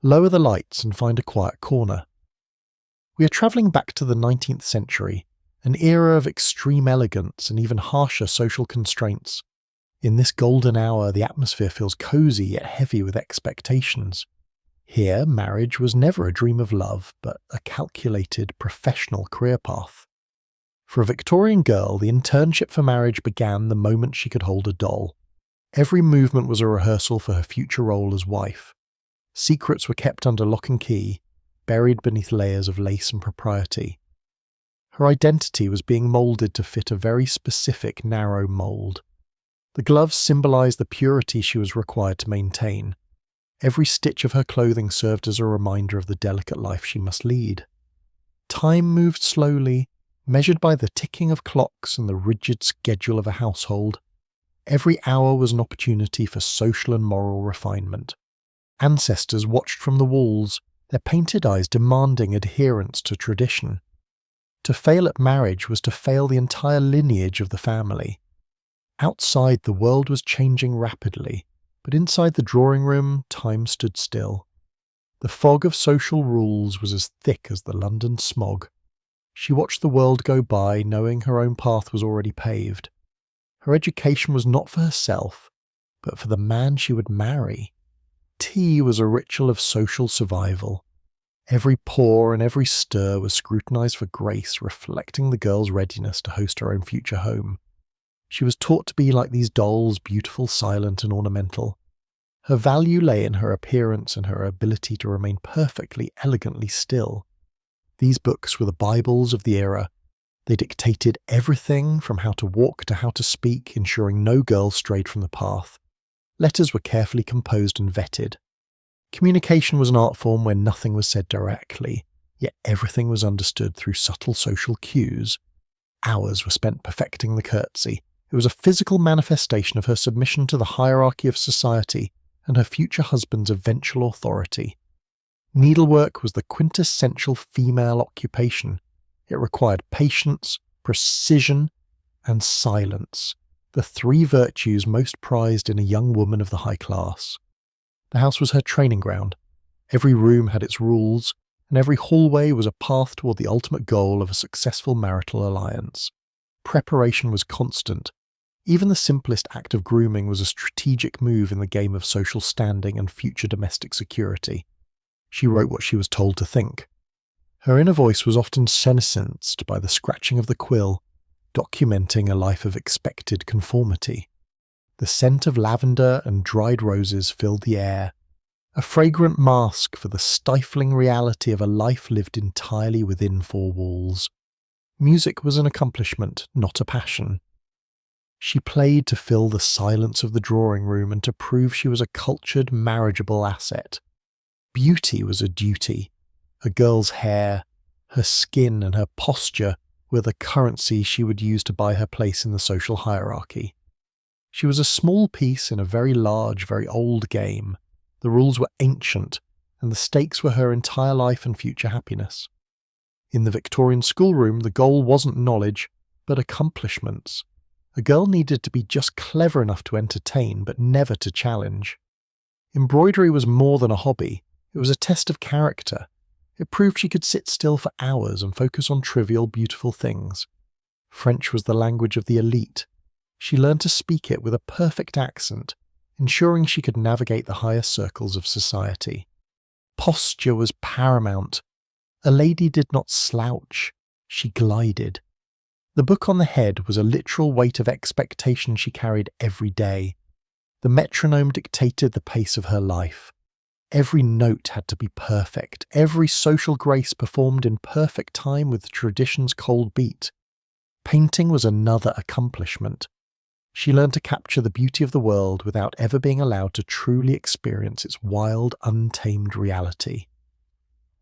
Lower the lights and find a quiet corner. We are travelling back to the 19th century, an era of extreme elegance and even harsher social constraints. In this golden hour, the atmosphere feels cosy yet heavy with expectations. Here, marriage was never a dream of love, but a calculated, professional career path. For a Victorian girl, the internship for marriage began the moment she could hold a doll. Every movement was a rehearsal for her future role as wife. Secrets were kept under lock and key, buried beneath layers of lace and propriety. Her identity was being moulded to fit a very specific, narrow mould. The gloves symbolised the purity she was required to maintain. Every stitch of her clothing served as a reminder of the delicate life she must lead. Time moved slowly, measured by the ticking of clocks and the rigid schedule of a household. Every hour was an opportunity for social and moral refinement. Ancestors watched from the walls, their painted eyes demanding adherence to tradition. To fail at marriage was to fail the entire lineage of the family. Outside, the world was changing rapidly, but inside the drawing room, time stood still. The fog of social rules was as thick as the London smog. She watched the world go by, knowing her own path was already paved. Her education was not for herself, but for the man she would marry. Tea was a ritual of social survival. Every pore and every stir was scrutinized for grace, reflecting the girl's readiness to host her own future home. She was taught to be like these dolls, beautiful, silent, and ornamental. Her value lay in her appearance and her ability to remain perfectly, elegantly still. These books were the Bibles of the era. They dictated everything from how to walk to how to speak, ensuring no girl strayed from the path. Letters were carefully composed and vetted. Communication was an art form where nothing was said directly, yet everything was understood through subtle social cues. Hours were spent perfecting the curtsy. It was a physical manifestation of her submission to the hierarchy of society and her future husband's eventual authority. Needlework was the quintessential female occupation. It required patience, precision, and silence, the three virtues most prized in a young woman of the high class. The house was her training ground. Every room had its rules, and every hallway was a path toward the ultimate goal of a successful marital alliance. Preparation was constant. Even the simplest act of grooming was a strategic move in the game of social standing and future domestic security. She wrote what she was told to think. Her inner voice was often senescenced by the scratching of the quill, documenting a life of expected conformity. The scent of lavender and dried roses filled the air, a fragrant mask for the stifling reality of a life lived entirely within four walls. Music was an accomplishment, not a passion. She played to fill the silence of the drawing room and to prove she was a cultured, marriageable asset. Beauty was a duty. A girl's hair, her skin, and her posture were the currency she would use to buy her place in the social hierarchy. She was a small piece in a very large, very old game. The rules were ancient, and the stakes were her entire life and future happiness. In the Victorian schoolroom, the goal wasn't knowledge, but accomplishments. A girl needed to be just clever enough to entertain, but never to challenge. Embroidery was more than a hobby. It was a test of character. It proved she could sit still for hours and focus on trivial, beautiful things. French was the language of the elite. She learned to speak it with a perfect accent, ensuring she could navigate the higher circles of society. Posture was paramount. A lady did not slouch, she glided. The book on the head was a literal weight of expectation she carried every day. The metronome dictated the pace of her life. Every note had to be perfect, every social grace performed in perfect time with tradition's cold beat. Painting was another accomplishment. She learned to capture the beauty of the world without ever being allowed to truly experience its wild, untamed reality.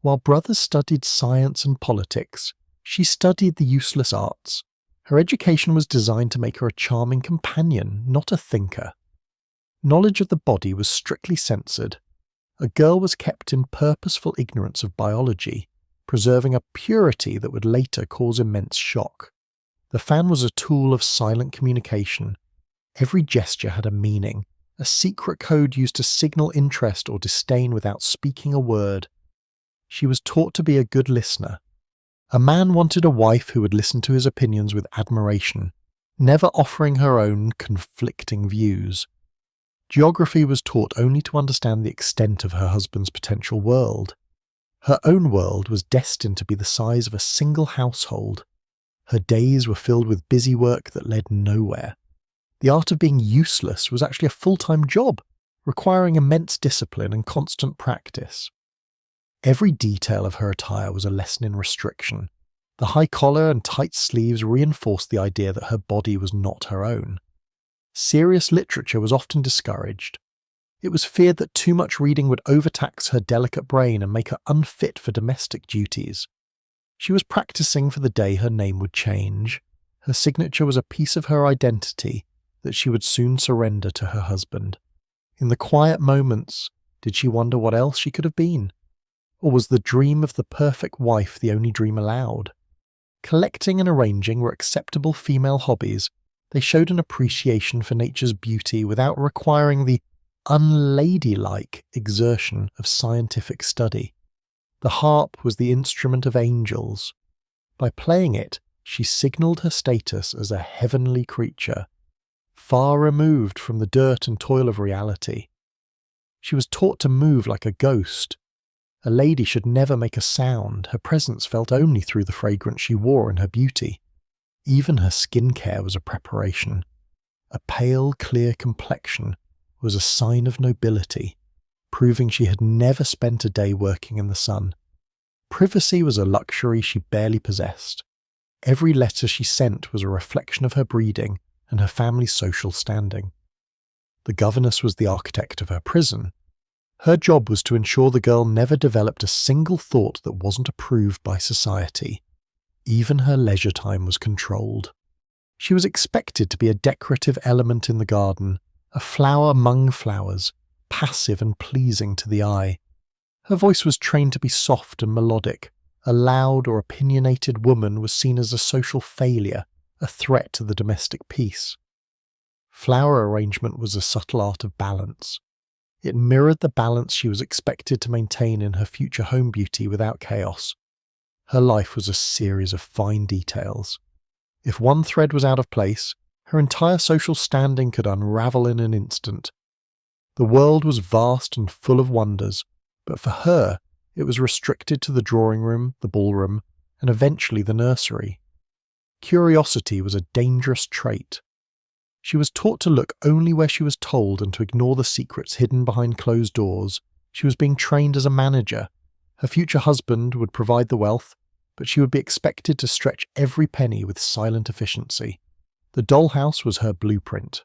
While brothers studied science and politics, she studied the useless arts. Her education was designed to make her a charming companion, not a thinker. Knowledge of the body was strictly censored. A girl was kept in purposeful ignorance of biology, preserving a purity that would later cause immense shock. The fan was a tool of silent communication. Every gesture had a meaning, a secret code used to signal interest or disdain without speaking a word. She was taught to be a good listener. A man wanted a wife who would listen to his opinions with admiration, never offering her own conflicting views. Geography was taught only to understand the extent of her husband's potential world. Her own world was destined to be the size of a single household. Her days were filled with busy work that led nowhere. The art of being useless was actually a full-time job, requiring immense discipline and constant practice. Every detail of her attire was a lesson in restriction. The high collar and tight sleeves reinforced the idea that her body was not her own. Serious literature was often discouraged. It was feared that too much reading would overtax her delicate brain and make her unfit for domestic duties. She was practicing for the day her name would change. Her signature was a piece of her identity that she would soon surrender to her husband. In the quiet moments, did she wonder what else she could have been? Or was the dream of the perfect wife the only dream allowed? Collecting and arranging were acceptable female hobbies. They showed an appreciation for nature's beauty without requiring the unladylike exertion of scientific study. The harp was the instrument of angels. By playing it, she signalled her status as a heavenly creature, far removed from the dirt and toil of reality. She was taught to move like a ghost. A lady should never make a sound. Her presence felt only through the fragrance she wore and her beauty. Even her skin care was a preparation. A pale, clear complexion was a sign of nobility, proving she had never spent a day working in the sun. Privacy was a luxury she barely possessed. Every letter she sent was a reflection of her breeding and her family's social standing. The governess was the architect of her prison. Her job was to ensure the girl never developed a single thought that wasn't approved by society. Even her leisure time was controlled. She was expected to be a decorative element in the garden, a flower among flowers, passive and pleasing to the eye. Her voice was trained to be soft and melodic. A loud or opinionated woman was seen as a social failure, a threat to the domestic peace. Flower arrangement was a subtle art of balance. It mirrored the balance she was expected to maintain in her future home beauty without chaos. Her life was a series of fine details. If one thread was out of place, her entire social standing could unravel in an instant. The world was vast and full of wonders, but for her, it was restricted to the drawing room, the ballroom, and eventually the nursery. Curiosity was a dangerous trait. She was taught to look only where she was told and to ignore the secrets hidden behind closed doors. She was being trained as a manager. Her future husband would provide the wealth, but she would be expected to stretch every penny with silent efficiency. The dollhouse was her blueprint.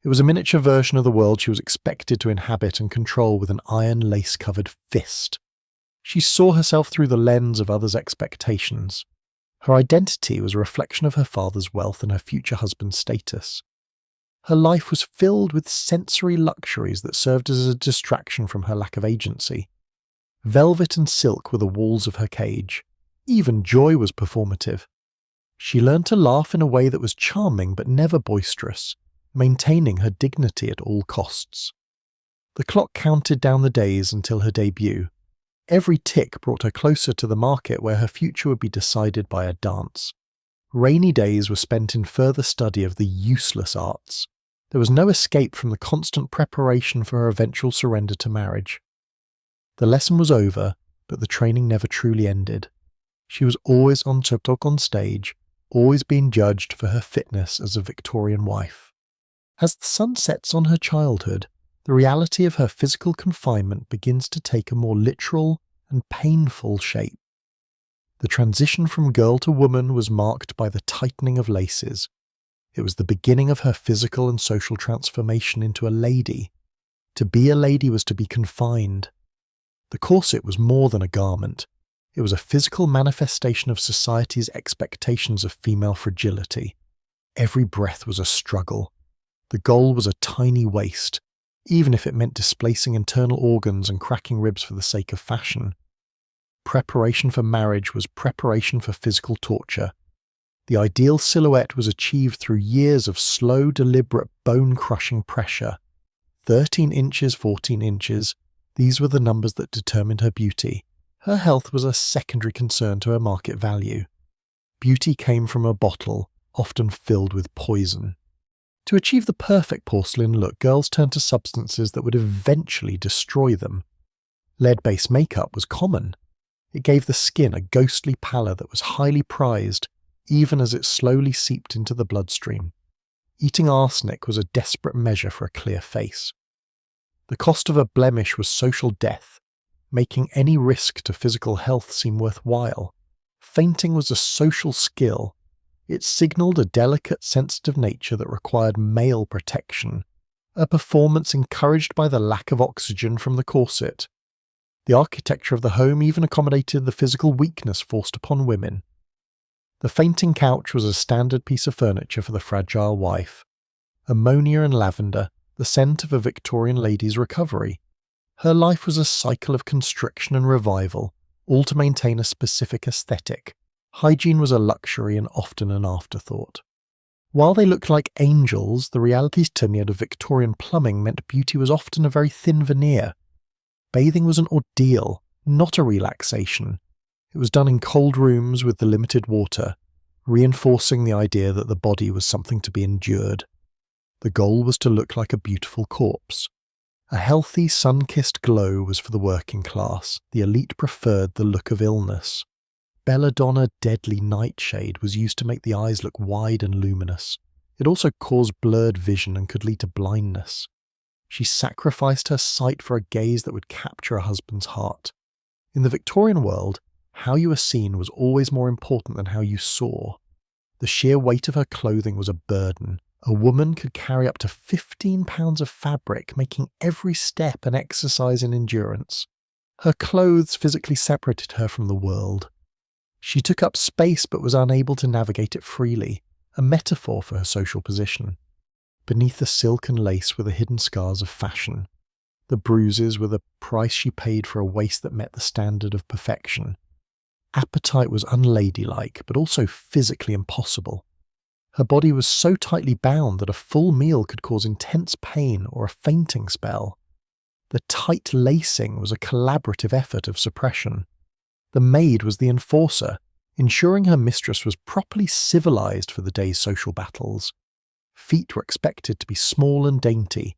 It was a miniature version of the world she was expected to inhabit and control with an iron lace-covered fist. She saw herself through the lens of others' expectations. Her identity was a reflection of her father's wealth and her future husband's status. Her life was filled with sensory luxuries that served as a distraction from her lack of agency. Velvet and silk were the walls of her cage. Even joy was performative. She learned to laugh in a way that was charming but never boisterous, maintaining her dignity at all costs. The clock counted down the days until her debut. Every tick brought her closer to the market where her future would be decided by a dance. Rainy days were spent in further study of the useless arts. There was no escape from the constant preparation for her eventual surrender to marriage. The lesson was over, but the training never truly ended. She was always on tiptoe on stage, always being judged for her fitness as a Victorian wife. As the sun sets on her childhood, the reality of her physical confinement begins to take a more literal and painful shape. The transition from girl to woman was marked by the tightening of laces. It was the beginning of her physical and social transformation into a lady. To be a lady was to be confined. The corset was more than a garment. It was a physical manifestation of society's expectations of female fragility. Every breath was a struggle. The goal was a tiny waist, even if it meant displacing internal organs and cracking ribs for the sake of fashion. Preparation for marriage was preparation for physical torture. The ideal silhouette was achieved through years of slow, deliberate, bone-crushing pressure. 13 inches, 14 inches, these were the numbers that determined her beauty. Her health was a secondary concern to her market value. Beauty came from a bottle, often filled with poison. To achieve the perfect porcelain look, girls turned to substances that would eventually destroy them. Lead-based makeup was common. It gave the skin a ghostly pallor that was highly prized, even as it slowly seeped into the bloodstream. Eating arsenic was a desperate measure for a clear face. The cost of a blemish was social death, making any risk to physical health seem worthwhile. Fainting was a social skill. It signalled a delicate, sensitive nature that required male protection, a performance encouraged by the lack of oxygen from the corset. The architecture of the home even accommodated the physical weakness forced upon women. The fainting couch was a standard piece of furniture for the fragile wife. Ammonia and lavender, the scent of a Victorian lady's recovery. Her life was a cycle of constriction and revival, all to maintain a specific aesthetic. Hygiene was a luxury and often an afterthought. While they looked like angels, the reality tenured of Victorian plumbing meant beauty was often a very thin veneer. Bathing was an ordeal, not a relaxation. It was done in cold rooms with the limited water, reinforcing the idea that the body was something to be endured. The goal was to look like a beautiful corpse. A healthy, sun-kissed glow was for the working class. The elite preferred the look of illness. Belladonna deadly nightshade was used to make the eyes look wide and luminous. It also caused blurred vision and could lead to blindness. She sacrificed her sight for a gaze that would capture a husband's heart. In the Victorian world, how you were seen was always more important than how you saw. The sheer weight of her clothing was a burden. A woman could carry up to 15 pounds of fabric, making every step an exercise in endurance. Her clothes physically separated her from the world. She took up space but was unable to navigate it freely, a metaphor for her social position. Beneath the silk and lace were the hidden scars of fashion. The bruises were the price she paid for a waist that met the standard of perfection. Appetite was unladylike, but also physically impossible. Her body was so tightly bound that a full meal could cause intense pain or a fainting spell. The tight lacing was a collaborative effort of suppression. The maid was the enforcer, ensuring her mistress was properly civilized for the day's social battles. Feet were expected to be small and dainty.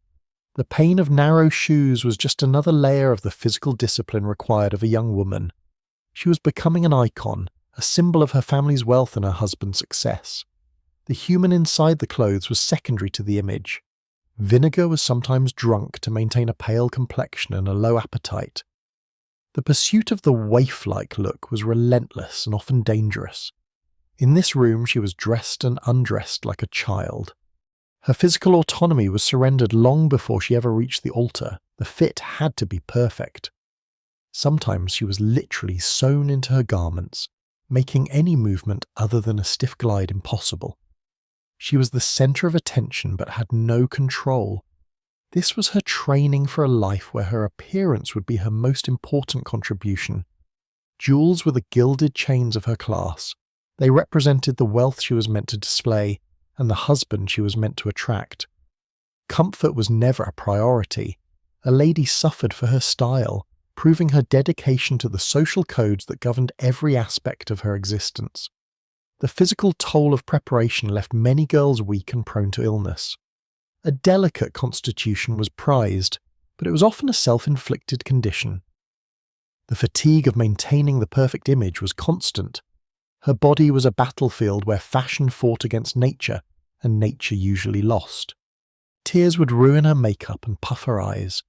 The pain of narrow shoes was just another layer of the physical discipline required of a young woman. She was becoming an icon, a symbol of her family's wealth and her husband's success. The human inside the clothes was secondary to the image. Vinegar was sometimes drunk to maintain a pale complexion and a low appetite. The pursuit of the waif-like look was relentless and often dangerous. In this room she was dressed and undressed like a child. Her physical autonomy was surrendered long before she ever reached the altar. The fit had to be perfect. Sometimes she was literally sewn into her garments, making any movement other than a stiff glide impossible. She was the centre of attention but had no control. This was her training for a life where her appearance would be her most important contribution. Jewels were the gilded chains of her class. They represented the wealth she was meant to display and the husband she was meant to attract. Comfort was never a priority. A lady suffered for her style, proving her dedication to the social codes that governed every aspect of her existence. The physical toll of preparation left many girls weak and prone to illness. A delicate constitution was prized, but it was often a self-inflicted condition. The fatigue of maintaining the perfect image was constant. Her body was a battlefield where fashion fought against nature, and nature usually lost. Tears would ruin her makeup and puff her eyes.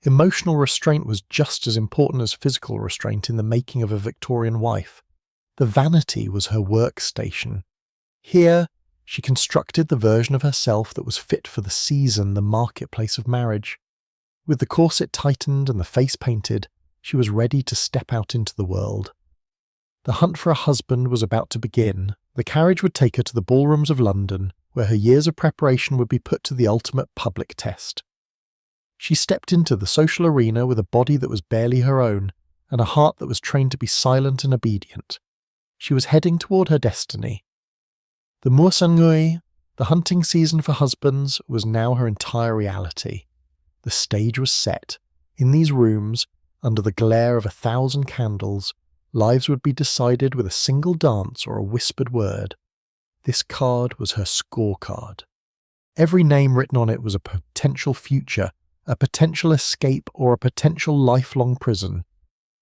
Emotional restraint was just as important as physical restraint in the making of a Victorian wife. The vanity was her workstation. Here, she constructed the version of herself that was fit for the season, the marketplace of marriage. With the corset tightened and the face painted, she was ready to step out into the world. The hunt for a husband was about to begin. The carriage would take her to the ballrooms of London, where her years of preparation would be put to the ultimate public test. She stepped into the social arena with a body that was barely her own, and a heart that was trained to be silent and obedient. She was heading toward her destiny. The mois-sangui, the hunting season for husbands, was now her entire reality. The stage was set. In these rooms, under the glare of 1,000 candles, lives would be decided with a single dance or a whispered word. This card was her scorecard. Every name written on it was a potential future, a potential escape, or a potential lifelong prison.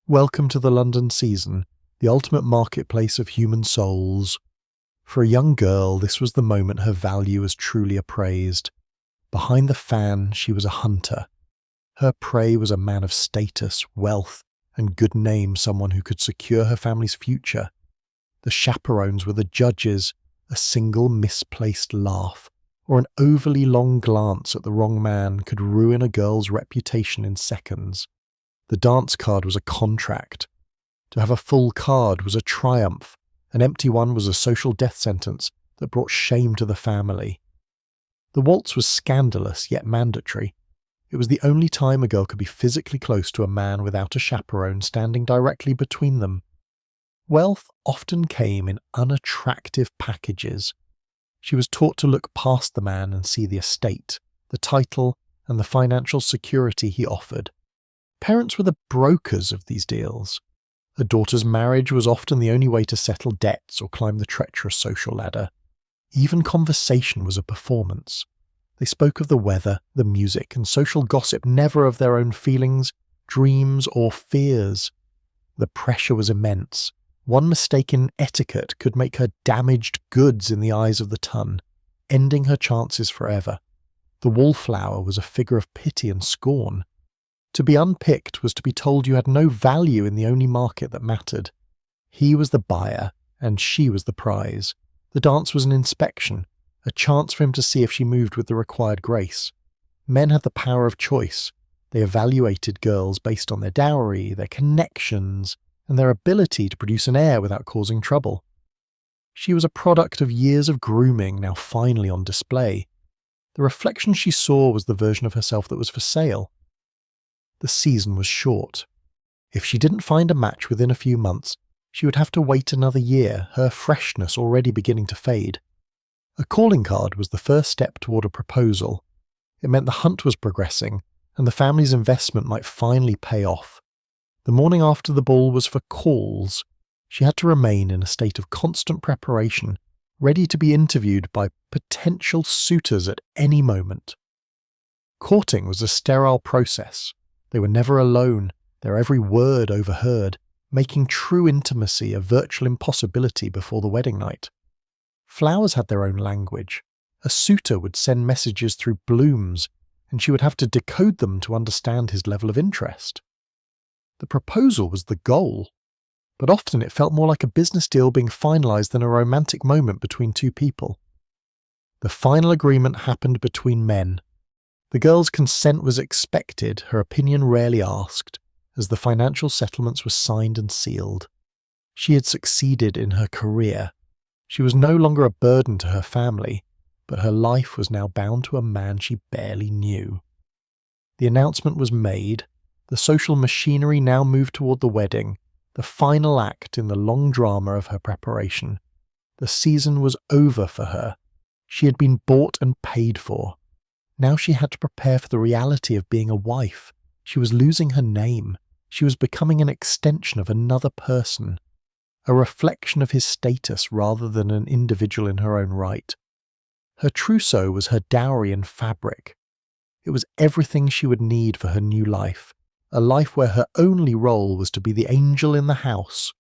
Welcome to the London season, the ultimate marketplace of human souls. For a young girl, this was the moment her value was truly appraised. Behind the fan, she was a hunter. Her prey was a man of status, wealth, and good name, someone who could secure her family's future. The chaperones were the judges. A single misplaced laugh, or an overly long glance at the wrong man could ruin a girl's reputation in seconds. The dance card was a contract. To have a full card was a triumph. An empty one was a social death sentence that brought shame to the family. The waltz was scandalous yet mandatory. It was the only time a girl could be physically close to a man without a chaperone standing directly between them. Wealth often came in unattractive packages. She was taught to look past the man and see the estate, the title, and the financial security he offered. Parents were the brokers of these deals. A daughter's marriage was often the only way to settle debts or climb the treacherous social ladder. Even conversation was a performance. They spoke of the weather, the music, and social gossip, never of their own feelings, dreams, or fears. The pressure was immense. One mistake in etiquette could make her damaged goods in the eyes of the ton, ending her chances forever. The wallflower was a figure of pity and scorn. To be unpicked was to be told you had no value in the only market that mattered. He was the buyer, and she was the prize. The dance was an inspection, a chance for him to see if she moved with the required grace. Men had the power of choice. They evaluated girls based on their dowry, their connections, and their ability to produce an heir without causing trouble. She was a product of years of grooming, now finally on display. The reflection she saw was the version of herself that was for sale. The season was short. If she didn't find a match within a few months, she would have to wait another year, her freshness already beginning to fade. A calling card was the first step toward a proposal. It meant the hunt was progressing, and the family's investment might finally pay off. The morning after the ball was for calls. She had to remain in a state of constant preparation, ready to be interviewed by potential suitors at any moment. Courting was a sterile process. They were never alone, their every word overheard, making true intimacy a virtual impossibility before the wedding night. Flowers had their own language. A suitor would send messages through blooms, and she would have to decode them to understand his level of interest. The proposal was the goal, but often it felt more like a business deal being finalized than a romantic moment between two people. The final agreement happened between men. The girl's consent was expected, her opinion rarely asked, as the financial settlements were signed and sealed. She had succeeded in her career. She was no longer a burden to her family, but her life was now bound to a man she barely knew. The announcement was made. The social machinery now moved toward the wedding, the final act in the long drama of her preparation. The season was over for her. She had been bought and paid for. Now she had to prepare for the reality of being a wife. She was losing her name. She was becoming an extension of another person, a reflection of his status rather than an individual in her own right. Her trousseau was her dowry and fabric. It was everything she would need for her new life, a life where her only role was to be the angel in the house.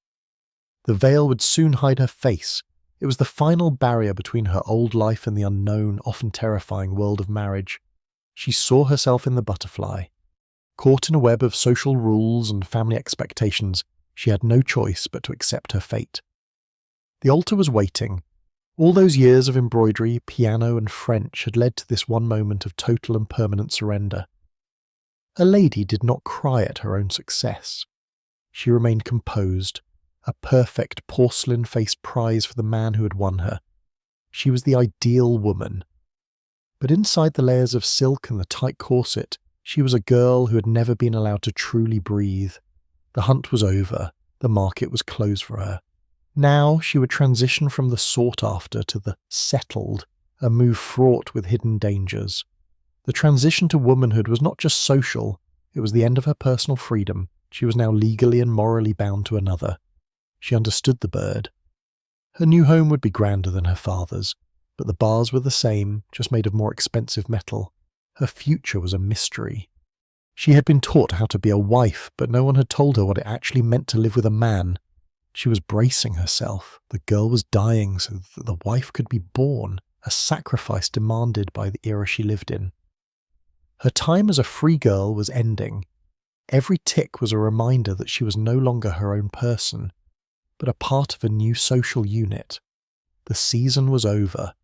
The veil would soon hide her face. It was the final barrier between her old life and the unknown, often terrifying world of marriage. She saw herself in the butterfly. Caught in a web of social rules and family expectations, she had no choice but to accept her fate. The altar was waiting. All those years of embroidery, piano, and French had led to this one moment of total and permanent surrender. A lady did not cry at her own success. She remained composed, a perfect porcelain-faced prize for the man who had won her. She was the ideal woman. But inside the layers of silk and the tight corset, she was a girl who had never been allowed to truly breathe. The hunt was over. The market was closed for her. Now she would transition from the sought-after to the settled, a move fraught with hidden dangers. The transition to womanhood was not just social, it was the end of her personal freedom. She was now legally and morally bound to another. She understood the bird. Her new home would be grander than her father's, but the bars were the same, just made of more expensive metal. Her future was a mystery. She had been taught how to be a wife, but no one had told her what it actually meant to live with a man. She was bracing herself. The girl was dying so that the wife could be born, a sacrifice demanded by the era she lived in. Her time as a free girl was ending. Every tick was a reminder that she was no longer her own person, but a part of a new social unit. The season was over.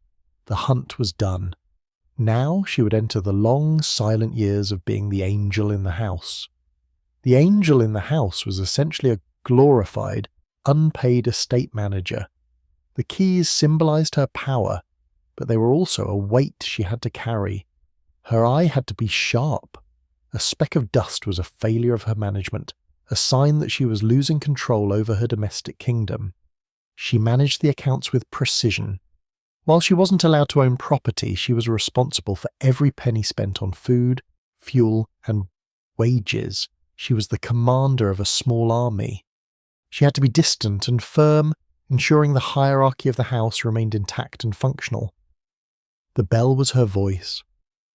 The hunt was done. Now she would enter the long, silent years of being the angel in the house. The angel in the house was essentially a glorified, unpaid estate manager. The keys symbolized her power, but they were also a weight she had to carry. Her eye had to be sharp. A speck of dust was a failure of her management, a sign that she was losing control over her domestic kingdom. She managed the accounts with precision. While she wasn't allowed to own property, she was responsible for every penny spent on food, fuel, and wages. She was the commander of a small army. She had to be distant and firm, ensuring the hierarchy of the house remained intact and functional. The bell was her voice.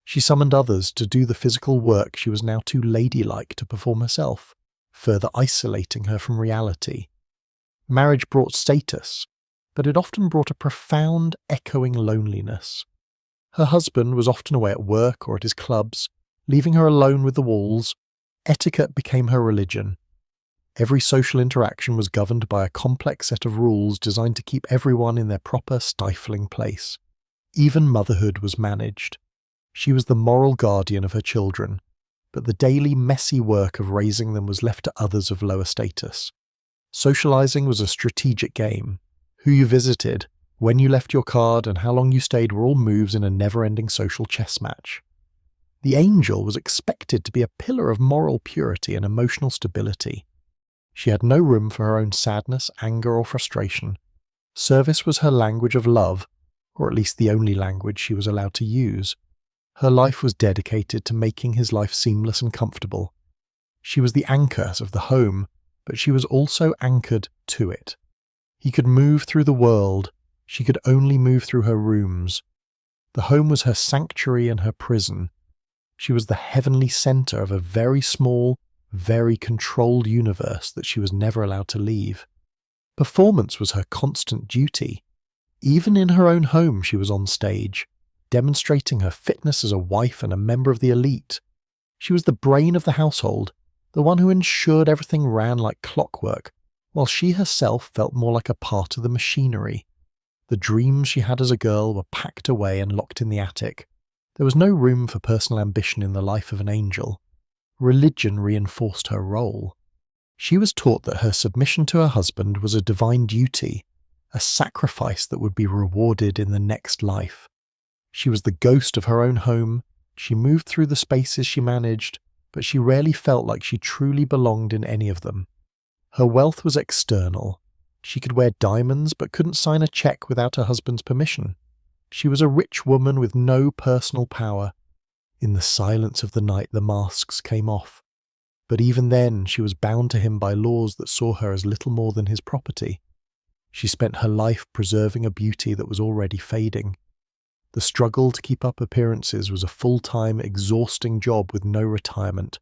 She summoned others to do the physical work she was now too ladylike to perform herself, further isolating her from reality. Marriage brought status, but it often brought a profound, echoing loneliness. Her husband was often away at work or at his clubs, leaving her alone with the walls. Etiquette became her religion. Every social interaction was governed by a complex set of rules designed to keep everyone in their proper, stifling place. Even motherhood was managed. She was the moral guardian of her children, but the daily, messy work of raising them was left to others of lower status. Socializing was a strategic game. Who you visited, when you left your card, and how long you stayed were all moves in a never-ending social chess match. The angel was expected to be a pillar of moral purity and emotional stability. She had no room for her own sadness, anger, or frustration. Service was her language of love, or at least the only language she was allowed to use. Her life was dedicated to making his life seamless and comfortable. She was the anchor of the home, but she was also anchored to it. He could move through the world, she could only move through her rooms. The home was her sanctuary and her prison. She was the heavenly center of a very small, very controlled universe that she was never allowed to leave. Performance was her constant duty. Even in her own home she was on stage, demonstrating her fitness as a wife and a member of the elite. She was the brain of the household, the one who ensured everything ran like clockwork, while she herself felt more like a part of the machinery. The dreams she had as a girl were packed away and locked in the attic. There was no room for personal ambition in the life of an angel. Religion reinforced her role. She was taught that her submission to her husband was a divine duty, a sacrifice that would be rewarded in the next life. She was the ghost of her own home. She moved through the spaces she managed, but she rarely felt like she truly belonged in any of them. Her wealth was external. She could wear diamonds but couldn't sign a check without her husband's permission. She was a rich woman with no personal power. In the silence of the night the masks came off. But even then she was bound to him by laws that saw her as little more than his property. She spent her life preserving a beauty that was already fading. The struggle to keep up appearances was a full-time, exhausting job with no retirement.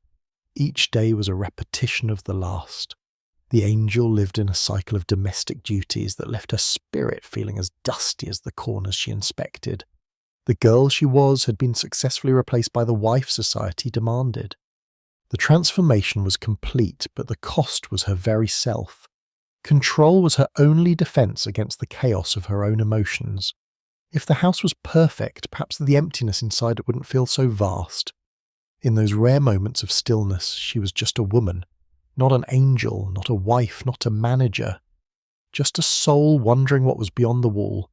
Each day was a repetition of the last. The angel lived in a cycle of domestic duties that left her spirit feeling as dusty as the corners she inspected. The girl she was had been successfully replaced by the wife society demanded. The transformation was complete, but the cost was her very self. Control was her only defense against the chaos of her own emotions. If the house was perfect, perhaps the emptiness inside it wouldn't feel so vast. In those rare moments of stillness, she was just a woman. Not an angel, not a wife, not a manager. Just a soul wondering what was beyond the wall.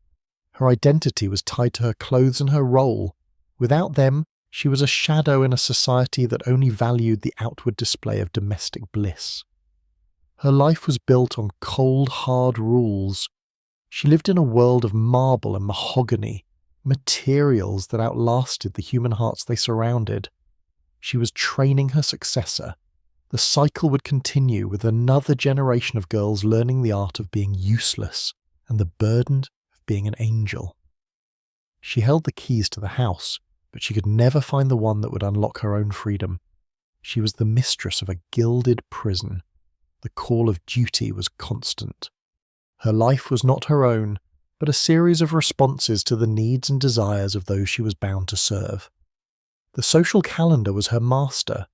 Her identity was tied to her clothes and her role. Without them, she was a shadow in a society that only valued the outward display of domestic bliss. Her life was built on cold, hard rules. She lived in a world of marble and mahogany, materials that outlasted the human hearts they surrounded. She was training her successor. The cycle would continue with another generation of girls learning the art of being useless and the burden of being an angel. She held the keys to the house, but she could never find the one that would unlock her own freedom. She was the mistress of a gilded prison. The call of duty was constant. Her life was not her own, but a series of responses to the needs and desires of those she was bound to serve. The social calendar was her master.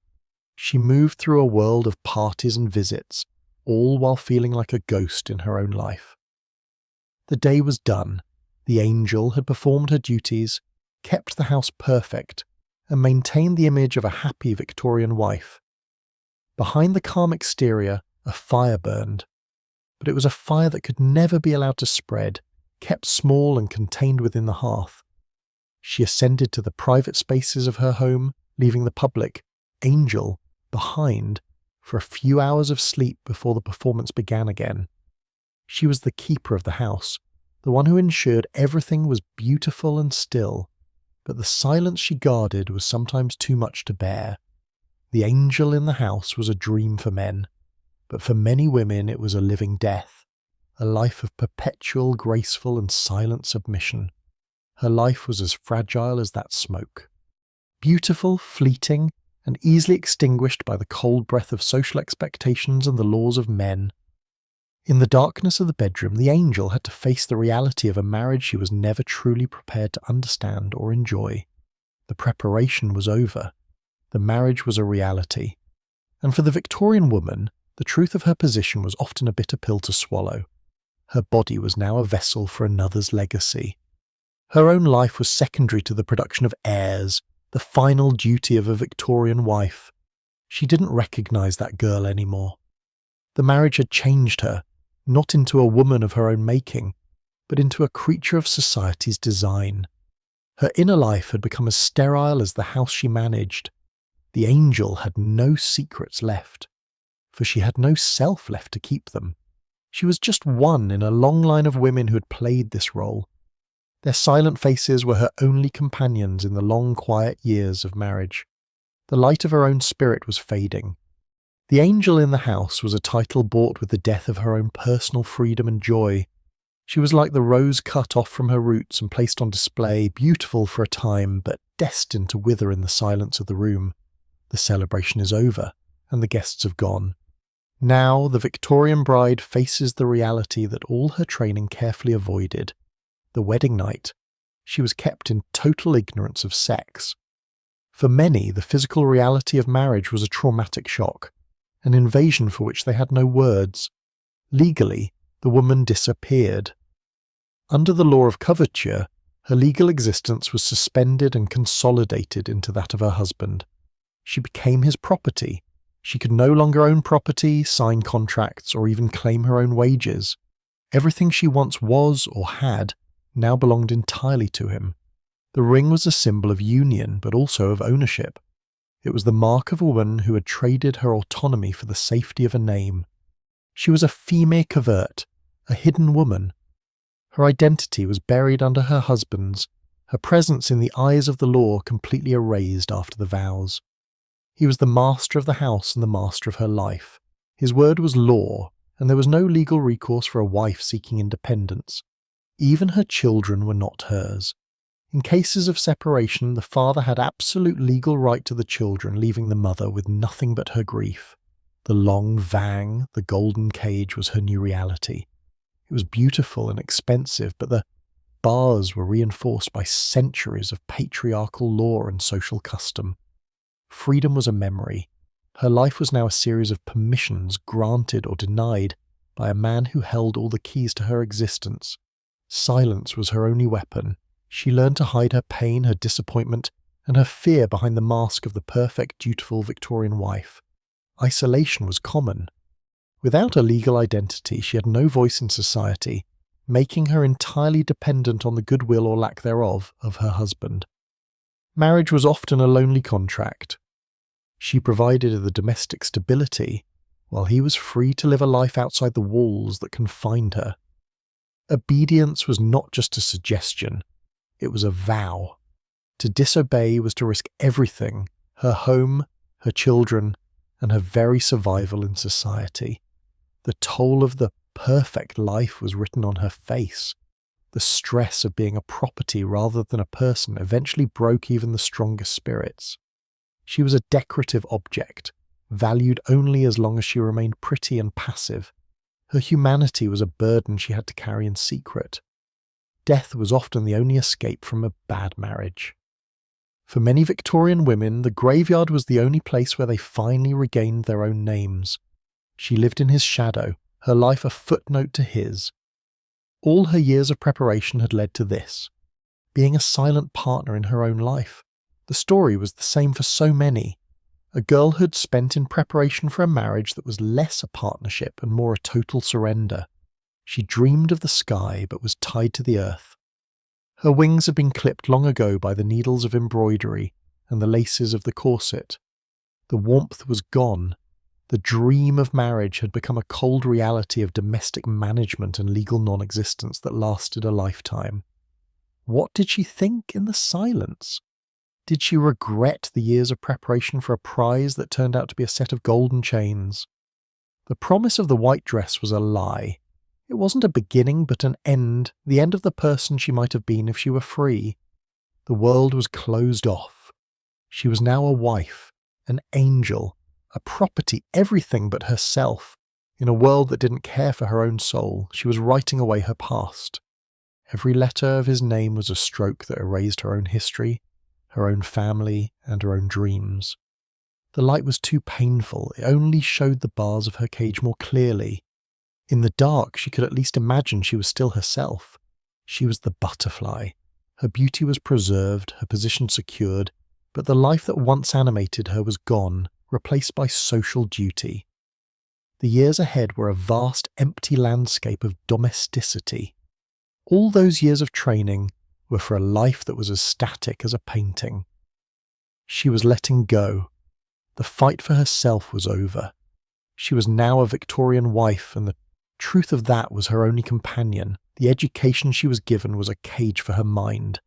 She moved through a world of parties and visits, all while feeling like a ghost in her own life. The day was done. The angel had performed her duties, kept the house perfect, and maintained the image of a happy Victorian wife. Behind the calm exterior, a fire burned, but it was a fire that could never be allowed to spread, kept small and contained within the hearth. She ascended to the private spaces of her home, leaving the public, angel, behind for a few hours of sleep before the performance began again. She was the keeper of the house, the one who ensured everything was beautiful and still, but the silence she guarded was sometimes too much to bear. The angel in the house was a dream for men, but for many women it was a living death, a life of perpetual, graceful and silent submission. Her life was as fragile as that smoke. Beautiful, fleeting, and easily extinguished by the cold breath of social expectations and the laws of men. In the darkness of the bedroom, the angel had to face the reality of a marriage she was never truly prepared to understand or enjoy. The preparation was over. The marriage was a reality. And for the Victorian woman, the truth of her position was often a bitter pill to swallow. Her body was now a vessel for another's legacy. Her own life was secondary to the production of heirs, the final duty of a Victorian wife. She didn't recognise that girl anymore. The marriage had changed her, not into a woman of her own making, but into a creature of society's design. Her inner life had become as sterile as the house she managed. The angel had no secrets left, for she had no self left to keep them. She was just one in a long line of women who had played this role. Their silent faces were her only companions in the long, quiet years of marriage. The light of her own spirit was fading. The angel in the house was a title bought with the death of her own personal freedom and joy. She was like the rose cut off from her roots and placed on display, beautiful for a time, but destined to wither in the silence of the room. The celebration is over, and the guests have gone. Now the Victorian bride faces the reality that all her training carefully avoided. The wedding night. She was kept in total ignorance of sex. For many, the physical reality of marriage was a traumatic shock, an invasion for which they had no words. Legally, the woman disappeared. Under the law of coverture, her legal existence was suspended and consolidated into that of her husband. She became his property. She could no longer own property, sign contracts, or even claim her own wages. Everything she once was or had now belonged entirely to him. The ring was a symbol of union, but also of ownership. It was the mark of a woman who had traded her autonomy for the safety of a name. She was a femme covert, a hidden woman. Her identity was buried under her husband's, her presence in the eyes of the law completely erased after the vows. He was the master of the house and the master of her life. His word was law, and there was no legal recourse for a wife seeking independence. Even her children were not hers. In cases of separation, the father had absolute legal right to the children, leaving the mother with nothing but her grief. The long vang, the golden cage, was her new reality. It was beautiful and expensive, but the bars were reinforced by centuries of patriarchal law and social custom. Freedom was a memory. Her life was now a series of permissions granted or denied by a man who held all the keys to her existence. Silence was her only weapon. She learned to hide her pain, her disappointment, and her fear behind the mask of the perfect, dutiful Victorian wife. Isolation was common. Without a legal identity, she had no voice in society, making her entirely dependent on the goodwill or lack thereof of her husband. Marriage was often a lonely contract. She provided the domestic stability, while he was free to live a life outside the walls that confined her. Obedience was not just a suggestion. It was a vow. To disobey was to risk everything, her home, her children, and her very survival in society. The toll of the perfect life was written on her face. The stress of being a property rather than a person eventually broke even the strongest spirits. She was a decorative object, valued only as long as she remained pretty and passive. Her humanity was a burden she had to carry in secret. Death was often the only escape from a bad marriage. For many Victorian women, the graveyard was the only place where they finally regained their own names. She lived in his shadow, her life a footnote to his. All her years of preparation had led to this, being a silent partner in her own life. The story was the same for so many. A girlhood spent in preparation for a marriage that was less a partnership and more a total surrender. She dreamed of the sky but was tied to the earth. Her wings had been clipped long ago by the needles of embroidery and the laces of the corset. The warmth was gone. The dream of marriage had become a cold reality of domestic management and legal non-existence that lasted a lifetime. What did she think in the silence? Did she regret the years of preparation for a prize that turned out to be a set of golden chains? The promise of the white dress was a lie. It wasn't a beginning but an end, the end of the person she might have been if she were free. The world was closed off. She was now a wife, an angel, a property, everything but herself. In a world that didn't care for her own soul, she was writing away her past. Every letter of his name was a stroke that erased her own history, her own family, and her own dreams. The light was too painful, it only showed the bars of her cage more clearly. In the dark, she could at least imagine she was still herself. She was the butterfly. Her beauty was preserved, her position secured, but the life that once animated her was gone, replaced by social duty. The years ahead were a vast, empty landscape of domesticity. All those years of training were for a life that was as static as a painting. She was letting go. The fight for herself was over. She was now a Victorian wife, and the truth of that was her only companion. The education she was given was a cage for her mind.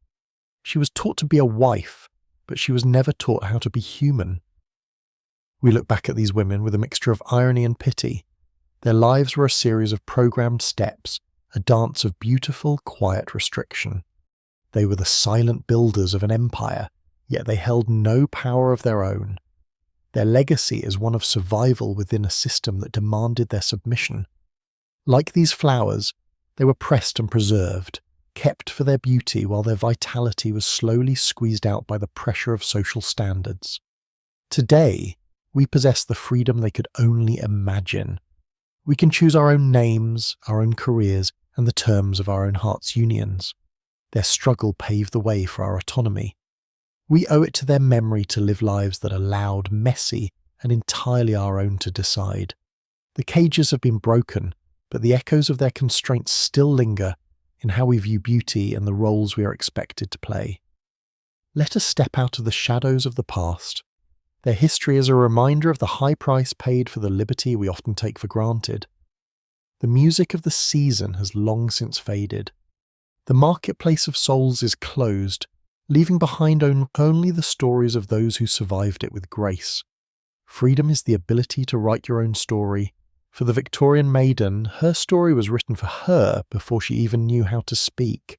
She was taught to be a wife, but she was never taught how to be human. We look back at these women with a mixture of irony and pity. Their lives were a series of programmed steps, a dance of beautiful, quiet restriction. They were the silent builders of an empire, yet they held no power of their own. Their legacy is one of survival within a system that demanded their submission. Like these flowers, they were pressed and preserved, kept for their beauty while their vitality was slowly squeezed out by the pressure of social standards. Today, we possess the freedom they could only imagine. We can choose our own names, our own careers, and the terms of our own heart's unions. Their struggle paved the way for our autonomy. We owe it to their memory to live lives that are loud, messy, and entirely our own to decide. The cages have been broken, but the echoes of their constraints still linger in how we view beauty and the roles we are expected to play. Let us step out of the shadows of the past. Their history is a reminder of the high price paid for the liberty we often take for granted. The music of the season has long since faded. The marketplace of souls is closed, leaving behind only the stories of those who survived it with grace. Freedom is the ability to write your own story. For the Victorian maiden, her story was written for her before she even knew how to speak.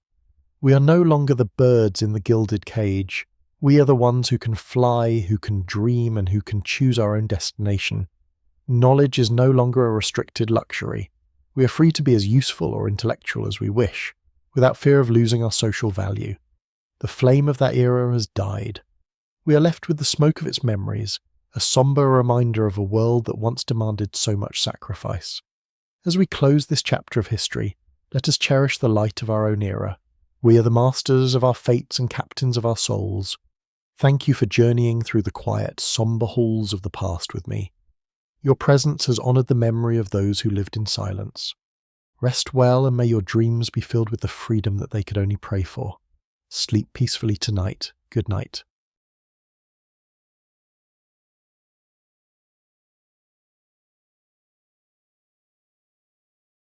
We are no longer the birds in the gilded cage. We are the ones who can fly, who can dream, and who can choose our own destination. Knowledge is no longer a restricted luxury. We are free to be as useful or intellectual as we wish, without fear of losing our social value. The flame of that era has died. We are left with the smoke of its memories, a sombre reminder of a world that once demanded so much sacrifice. As we close this chapter of history, let us cherish the light of our own era. We are the masters of our fates and captains of our souls. Thank you for journeying through the quiet, sombre halls of the past with me. Your presence has honoured the memory of those who lived in silence. Rest well, and may your dreams be filled with the freedom that they could only pray for. Sleep peacefully tonight. Good night.